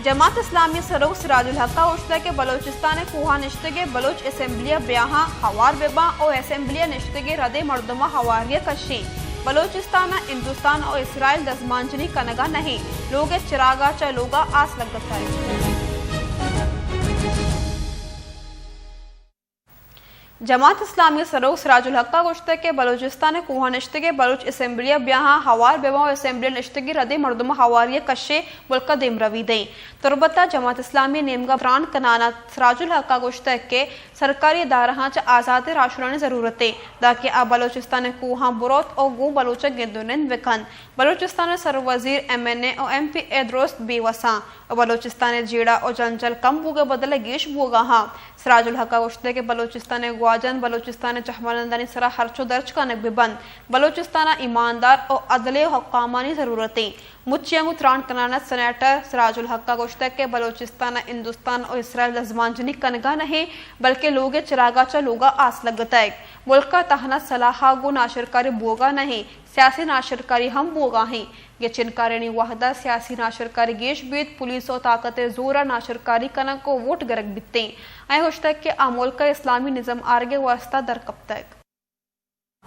जमात इस्लामी सरोग सिराजुल हक उश्ता के बलोचिस्तान कोहा निश्तगे बलोच असेंबलिया ब्याहा हवार बेबा और असेंबलिया निश्तगे रदे मर्दमा हवारिया कशी बलोचिस्तान हिंदुस्तान और इसराइल दजमांजनी कनगा नहीं लोग चिरागा च लोगा आस लगता है। जमात इस्लामी सरोग सिराजुल हक गुश्ते के बलोचिस्तान कोहा निश्तगे बलोच असेंबलिया ब्याहा हवार बेबा और असेंबलिया निश्तगी रदे मर्दमा हवारिया कशे मुल्क दिम रवी दई तुरबता जमात इस्लामी नेमगा प्राण कनाना सिराजुल हक गुश्ते के सरकारी इदारा च आज़ाद राशुरानी जरूरत है ताकि आ बलोचिस्तान कोहा बुरोत और गो बलोच गेंदुनिन विकन बलोचिस्तान सर वजीर MNA और MP ए दुरुस्त बेवसा और बलोचिस्तान जेड़ा और जंजल कम बुगे बदले गेश बुगा हाँ सिराजुल हक गुश्ते के बलोचिस्तान ग्वाजन बलोचिस्तान चहमानंदानी सरा हरचो दर्ज का नकबिबंद बलोचिस्तान ईमानदार और अदले हकामानी जरूरतें मुच्चियांगु त्राण कनाना सेनेटर सिराजुल हक गुश्ते के बलोचिस्तान हिंदुस्तान और इसराइल दजमांजनी कनगा नहीं बल्कि लोगे चिरागा च लोगा आस लगता है मुल्क का तहना सलाहा गो नाशरकारी बोगा नहीं सियासी नाशरकारी हम बोगा हैं ये चिनकारिणी वाहदा सियासी नाशरकारी गेश बीत पुलिस और ताकत जोरा नाशरकारी कनक को वोट गरक बितते आए हुश तक के आमोल का इस्लामी निज़म आरगे वास्ता दर कब तक